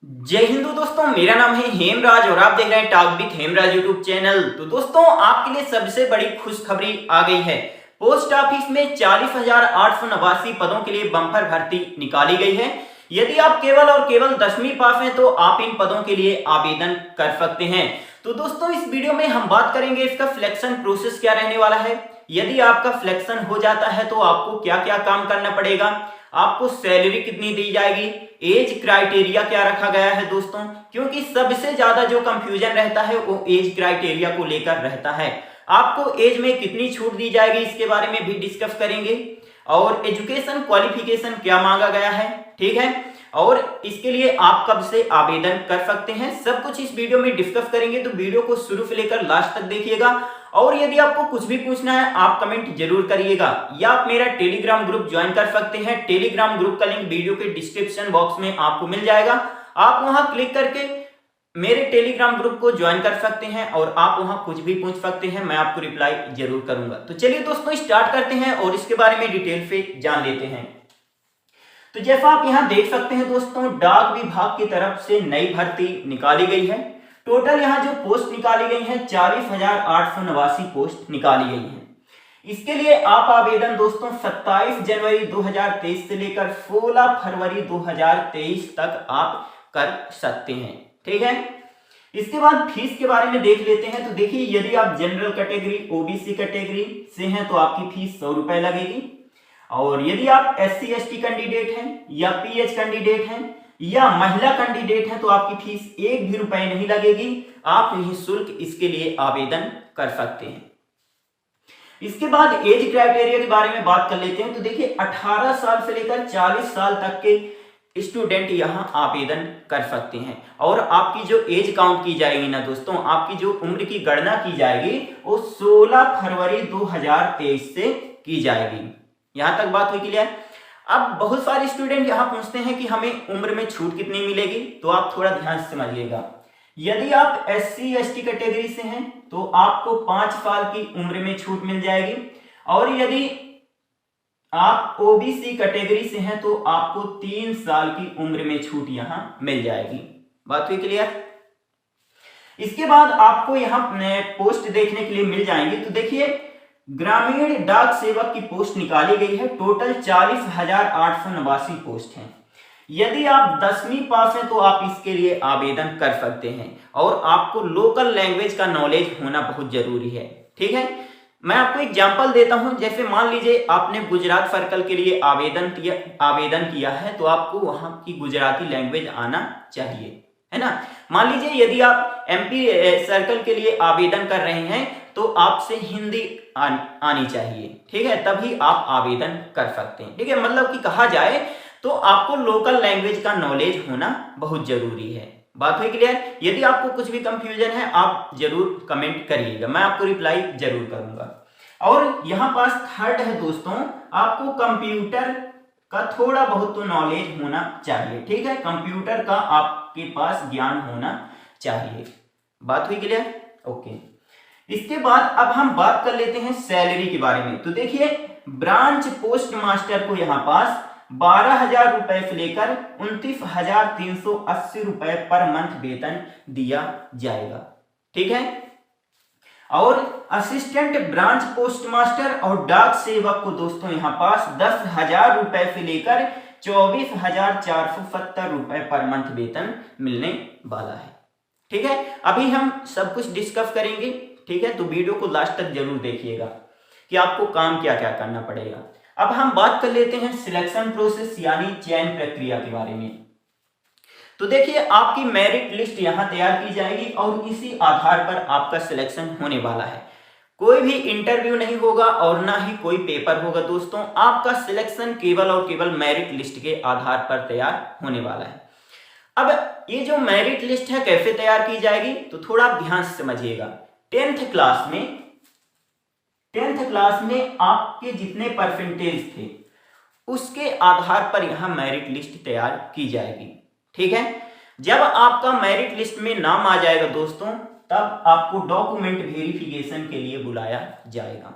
जय हिंदू दोस्तों, मेरा नाम है हेमराज और आप देख रहे हैं talk with Hemraj YouTube channel. तो दोस्तों, आपके लिए सबसे बड़ी खुशखबरी आ गई है। पोस्ट ऑफिस में 40,889 पदों के लिए बम्पर भर्ती निकाली गई है। यदि आप केवल और केवल 10वीं पास हैं तो आप इन पदों के लिए आवेदन कर सकते हैं। तो दोस्तों, इस वीडियो में हम बात करेंगे इसका सिलेक्शन प्रोसेस क्या रहने वाला है। यदि आपका सिलेक्शन हो जाता है तो आपको क्या क्या काम करना पड़ेगा, आपको सैलरी कितनी दी जाएगी, एज क्राइटेरिया क्या रखा गया है दोस्तों, क्योंकि सबसे ज्यादा जो कंफ्यूजन रहता है वो एज क्राइटेरिया को लेकर रहता है। आपको एज में कितनी छूट दी जाएगी इसके बारे में भी डिस्कस करेंगे, और एजुकेशन क्वालिफिकेशन क्या मांगा गया है, ठीक है, और इसके लिए आप कब से आवेदन कर सकते हैं, सब कुछ इस वीडियो में डिस्कस करेंगे। तो वीडियो को शुरू से लेकर लास्ट तक देखिएगा। और यदि आपको कुछ भी पूछना है आप कमेंट जरूर करिएगा, या आप मेरा टेलीग्राम ग्रुप ज्वाइन कर सकते हैं। टेलीग्राम ग्रुप का लिंक वीडियो के डिस्क्रिप्शन बॉक्स में आपको मिल जाएगा। आप वहां क्लिक करके मेरे टेलीग्राम ग्रुप को ज्वाइन कर सकते हैं और आप वहां कुछ भी पूछ सकते हैं, मैं आपको रिप्लाई जरूर करूंगा। तो चलिए दोस्तों, स्टार्ट करते हैं और इसके बारे में डिटेल से जान लेते हैं। तो जैसा आप यहां देख सकते हैं दोस्तों, डाक विभाग की तरफ से नई भर्ती निकाली गई है। टोटल यहां जो पोस्ट निकाली गई है 40,889 पोस्ट निकाली गई है। इसके लिए आप आवेदन दोस्तों 27 जनवरी 2023 से लेकर 16 फरवरी 2023 तक आप कर सकते हैं, ठीक है। इसके बाद फीस के बारे में देख लेते हैं। तो देखिए, यदि आप जनरल कैटेगरी ओबीसी कैटेगरी से हैं तो आपकी फीस 100 रुपए लगेगी, और यदि आप SC ST कैंडिडेट हैं या PH कैंडिडेट हैं या महिला कैंडिडेट हैं तो आपकी फीस 1 भी रुपए नहीं लगेगी। आप निःशुल्क इसके लिए आवेदन कर सकते हैं। इसके बाद एज क्राइटेरिया के बारे में बात कर लेते हैं। तो देखिए, 18 साल से लेकर 40 साल तक के स्टूडेंट यहां आवेदन कर सकते हैं, और आपकी जो एज काउंट की जाएगी ना दोस्तों, आपकी जो उम्र की गणना की जाएगी वो 16 फरवरी 2023 से की जाएगी। यहां तक बात हुई क्लियर। अब बहुत सारे स्टूडेंट यहां पूछते हैं कि हमें उम्र में छूट कितनी मिलेगी, तो आप थोड़ा ध्यान से समझिएगा। यदि आप SC ST कैटेगरी से हैं तो आपको 5 साल की उम्र में छूट मिल जाएगी, और यदि आप OBC कैटेगरी से हैं तो आपको 3 साल की उम्र में छूट यहां मिल जाएगी। बात हुई क्लियर। इसके बाद आपको यहां पोस्ट देखने के लिए मिल जाएंगे। तो देखिए, ग्रामीण डाक सेवक की पोस्ट निकाली गई है। टोटल 40,889 पोस्ट हैं। यदि आप 10वीं पास हैं तो आप इसके लिए आवेदन कर सकते हैं, और आपको लोकल लैंग्वेज का नॉलेज होना बहुत जरूरी है, ठीक है। मैं आपको एग्जांपल देता हूं। जैसे मान लीजिए आपने गुजरात सर्कल के लिए आवेदन किया है, तो आपको वहां की गुजराती लैंग्वेज आना चाहिए, है ना। मान लीजिए यदि आप MP सर्कल के लिए आवेदन कर रहे हैं तो आपसे हिंदी आनी चाहिए, ठीक है, तभी आप आवेदन कर सकते हैं, ठीक है। मतलब कि कहा जाए तो आपको लोकल लैंग्वेज का नॉलेज होना बहुत जरूरी है। बात हुई क्लियर। यदि आपको कुछ भी कंफ्यूजन है आप जरूर कमेंट करिएगा, मैं आपको रिप्लाई जरूर करूंगा। और यहां पास थर्ड है दोस्तों, आपको कंप्यूटर का थोड़ा बहुत तो नॉलेज होना चाहिए, ठीक है। कंप्यूटर का आपके पास ज्ञान होना चाहिए। बात हुई क्लियर, ओके। इसके बाद अब हम बात कर लेते हैं सैलरी के बारे में। तो देखिए, ब्रांच पोस्ट मास्टर को यहाँ पास 12,000 रुपए से लेकर 29,380 रुपए पर मंथ वेतन दिया जाएगा, ठीक है। और असिस्टेंट ब्रांच पोस्ट मास्टर और डाक सेवक को दोस्तों यहाँ पास 10,000 रुपए से लेकर 24,470 रुपए पर मंथ वेतन मिलने वाला है, ठीक है। अभी हम सब कुछ डिस्कस करेंगे, ठीक है। तो वीडियो को लास्ट तक जरूर देखिएगा कि आपको काम क्या क्या करना पड़ेगा। अब हम बात कर लेते हैं सिलेक्शन प्रोसेस यानी चयन प्रक्रिया के बारे में। तो देखिए, आपकी मेरिट लिस्ट यहां तैयार की जाएगी और इसी आधार पर आपका सिलेक्शन होने वाला है। कोई भी इंटरव्यू नहीं होगा और ना ही कोई पेपर होगा दोस्तों। आपका सिलेक्शन केवल और केवल मेरिट लिस्ट के आधार पर तैयार होने वाला है। अब ये जो मेरिट लिस्ट है कैसे तैयार की जाएगी, तो थोड़ा ध्यान से समझिएगा। 10th क्लास में आपके जितने परसेंटेज थे उसके आधार पर यहां मेरिट लिस्ट तैयार की जाएगी, ठीक है। जब आपका मेरिट लिस्ट में नाम आ जाएगा दोस्तों, तब आपको डॉक्यूमेंट वेरिफिकेशन के लिए बुलाया जाएगा,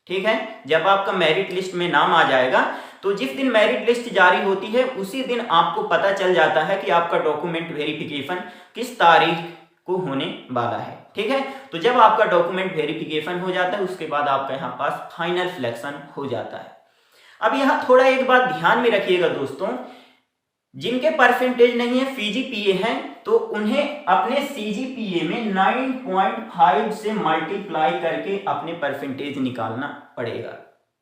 ठीक है। जब आपका मेरिट लिस्ट में नाम आ जाएगा तो जिस दिन मेरिट लिस्ट जारी होती है उसी दिन आपको पता चल जाता है कि आपका डॉक्यूमेंट वेरिफिकेशन किस तारीख को होने वाला है। ठीक है, तो जब आपका डॉक्यूमेंट वेरिफिकेशन हो जाता है उसके बाद आपका यहाँ पास फाइनल सिलेक्शन हो जाता है। अब यहाँ थोड़ा एक बात ध्यान में रखिएगा दोस्तों, जिनके परसेंटेज नहीं है सीजीपीए है तो उन्हें अपने सीजीपीए में 9.5 से मल्टीप्लाई करके अपने परसेंटेज निकालना पड़ेगा।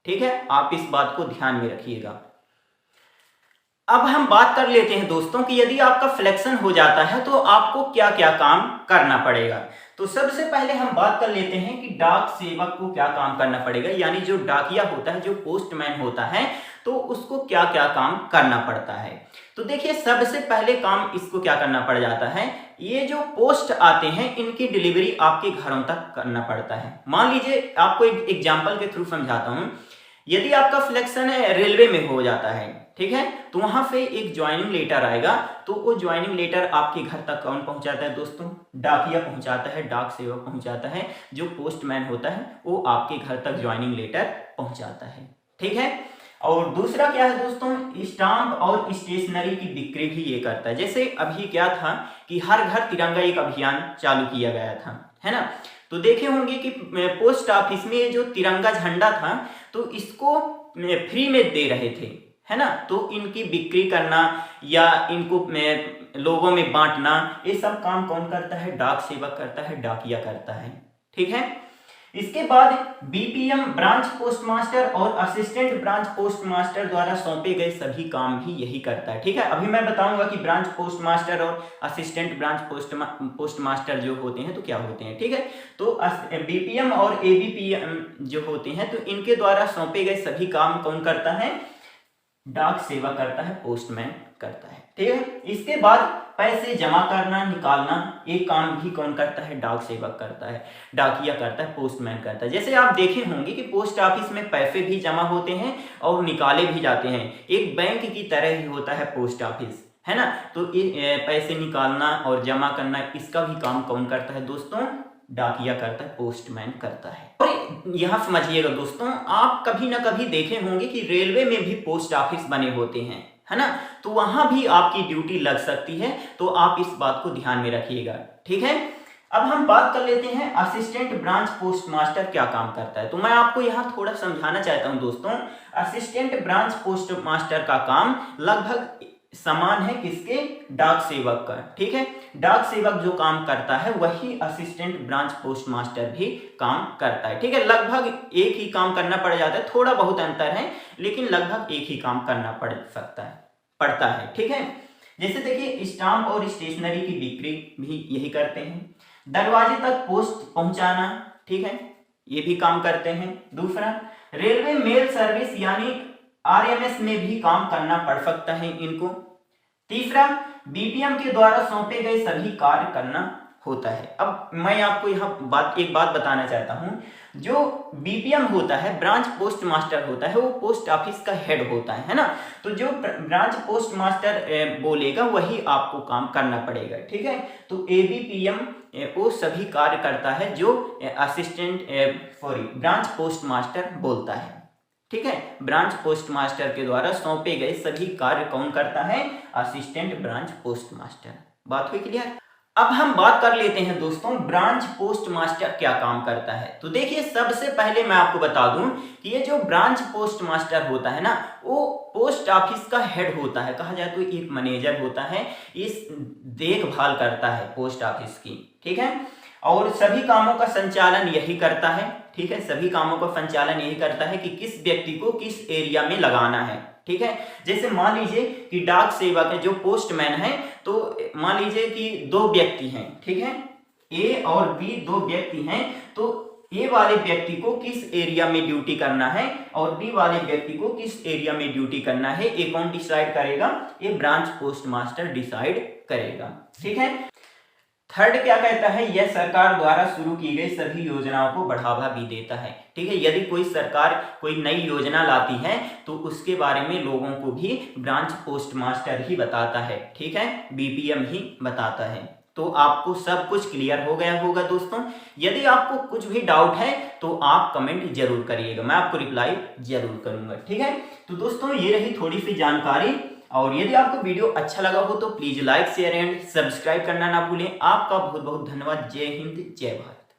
ठीक है, आप इस बात को ध्यान में रखिएगा। अब हम बात कर लेते हैं दोस्तों कि यदि आपका सिलेक्शन हो जाता है तो आपको क्या क्या काम करना पड़ेगा। तो सबसे पहले हम बात कर लेते हैं कि डाक सेवक को क्या काम करना पड़ेगा, यानी जो डाकिया होता है, जो पोस्टमैन होता है, तो उसको क्या क्या काम करना पड़ता है। तो देखिए सबसे पहले काम इसको क्या करना पड़ जाता है, ये जो पोस्ट आते हैं इनकी डिलीवरी आपके घरों तक करना पड़ता है। मान लीजिए आपको एक एग्जाम्पल के थ्रू समझाता हूँ। यदि आपका सिलेक्शन रेलवे में हो जाता है, ठीक है, तो वहां से एक ज्वाइनिंग लेटर आएगा, तो वो ज्वाइनिंग लेटर आपके घर तक कौन पहुंचाता है दोस्तों? डाकिया पहुंचाता है, डाक सेवक पहुंचाता है। जो पोस्टमैन होता है वो आपके घर तक ज्वाइनिंग लेटर पहुंचाता है। ठीक है, और दूसरा क्या है दोस्तों, स्टाम्प और स्टेशनरी की बिक्री भी ये करता है। जैसे अभी क्या था कि हर घर तिरंगा एक अभियान चालू किया गया था, है ना, तो देखे होंगे कि पोस्ट ऑफिस में जो तिरंगा झंडा था तो इसको फ्री में दे रहे थे, है ना, तो इनकी बिक्री करना या इनको लोगों में बांटना, ये सब काम कौन करता है? डाक सेवक करता है, डाकिया करता है। ठीक है, इसके बाद बीपीएम ब्रांच पोस्टमास्टर और असिस्टेंट ब्रांच पोस्टमास्टर द्वारा सौंपे गए सभी काम भी यही करता है। ठीक है, अभी मैं बताऊंगा कि ब्रांच पोस्टमास्टर और असिस्टेंट ब्रांच पोस्टमास्टर जो होते हैं तो क्या होते हैं। ठीक है, तो बीपीएम और एबीपीएम जो होते हैं तो इनके द्वारा सौंपे गए सभी काम कौन करता है? डाक सेवक करता है, पोस्टमैन करता है। ठीक है, इसके बाद पैसे जमा करना निकालना ये काम भी कौन करता है? डाक सेवक करता है, डाकिया करता है, पोस्टमैन करता है। जैसे आप देखे होंगे कि पोस्ट ऑफिस में पैसे भी जमा होते हैं और निकाले भी जाते हैं, एक बैंक की तरह ही होता है पोस्ट ऑफिस, है ना, तो पैसे निकालना और जमा करना इसका भी काम कौन करता है दोस्तों? डाकिया करता है, पोस्टमैन करता है। और यहां समझिएगा दोस्तों, आप कभी ना कभी देखे होंगे कि रेलवे में भी पोस्ट ऑफिस बने होते हैं, है ना, तो वहां भी आपकी ड्यूटी लग सकती है, तो आप इस बात को ध्यान में रखिएगा। ठीक है, अब हम बात कर लेते हैं असिस्टेंट ब्रांच पोस्टमास्टर क्या काम करता है। तो मैं आपको यहाँ थोड़ा समझाना चाहता हूँ दोस्तों, असिस्टेंट ब्रांच पोस्टमास्टर का काम लगभग समान है किसके? डाक सेवक का। ठीक है, डाक सेवक जो काम करता है वही असिस्टेंट ब्रांच पोस्टमास्टर भी काम करता है। ठीक है, लगभग एक ही काम करना पड़ जाता है, थोड़ा बहुत अंतर है लेकिन लगभग एक ही काम करना पड़ता है। ठीक है, जैसे देखिए स्टाम्प और स्टेशनरी की बिक्री भी यही करते हैं, दरवाजे तक पोस्ट पहुंचाना, ठीक है, ये भी काम करते हैं। दूसरा, रेलवे मेल सर्विस यानी आरएमएस में भी काम करना पड़ सकता है इनको। तीसरा, बीपीएम के द्वारा सौंपे गए सभी कार्य करना होता है। अब मैं आपको यहाँ एक बात बताना चाहता हूँ, जो बीपीएम होता है, ब्रांच पोस्टमास्टर होता है, वो पोस्ट ऑफिस का हेड होता है ना, तो जो ब्रांच पोस्टमास्टर बोलेगा वही आपको काम करना पड़ेगा। ठीक है, तो एबीपीएम वो सभी कार्य करता है जो ब्रांच पोस्टमास्टर बोलता है। ठीक है, ब्रांच पोस्टमास्टर के द्वारा सौंपे गए सभी कार्य कौन करता है? Assistant branch postmaster. बात हुई क्लियर? अब हम बात कर लेते हैं दोस्तों ब्रांच पोस्टमास्टर क्या काम करता है। तो देखिए सबसे पहले मैं आपको बता दूं कि ये जो ब्रांच पोस्टमास्टर होता है ना, वो पोस्ट ऑफिस का हेड होता है, कहा जाए तो एक मैनेजर होता है, इस देखभाल करता है पोस्ट ऑफिस की। ठीक है, और सभी कामों का संचालन यही करता है। ठीक है, सभी कामों का संचालन यही करता है कि किस व्यक्ति को किस एरिया में लगाना है। ठीक है, जैसे मान लीजिए कि डाक सेवक है, जो पोस्टमैन है, तो मान लीजिए कि दो व्यक्ति हैं, ठीक है, ए और बी दो व्यक्ति हैं, तो ए वाले व्यक्ति को किस एरिया में ड्यूटी करना है और बी वाले व्यक्ति को किस एरिया में ड्यूटी करना है, ये कौन डिसाइड करेगा? ये ब्रांच पोस्टमास्टर डिसाइड करेगा। ठीक है, थर्ड क्या कहता है? यह सरकार द्वारा शुरू की गई सभी योजनाओं को बढ़ावा भी देता है। ठीक है, यदि कोई सरकार कोई नई योजना लाती है तो उसके बारे में लोगों को भी ब्रांच पोस्टमास्टर ही बताता है। ठीक है, बीपीएम ही बताता है। तो आपको सब कुछ क्लियर हो गया होगा दोस्तों। यदि आपको कुछ भी डाउट है तो आप कमेंट जरूर करिएगा, मैं आपको रिप्लाई जरूर करूंगा, ठीक है। तो दोस्तों ये रही थोड़ी सी जानकारी, और यदि आपको वीडियो अच्छा लगा हो तो please like share and subscribe करना ना भूलें। आपका बहुत बहुत धन्यवाद। जय हिंद, जय भारत।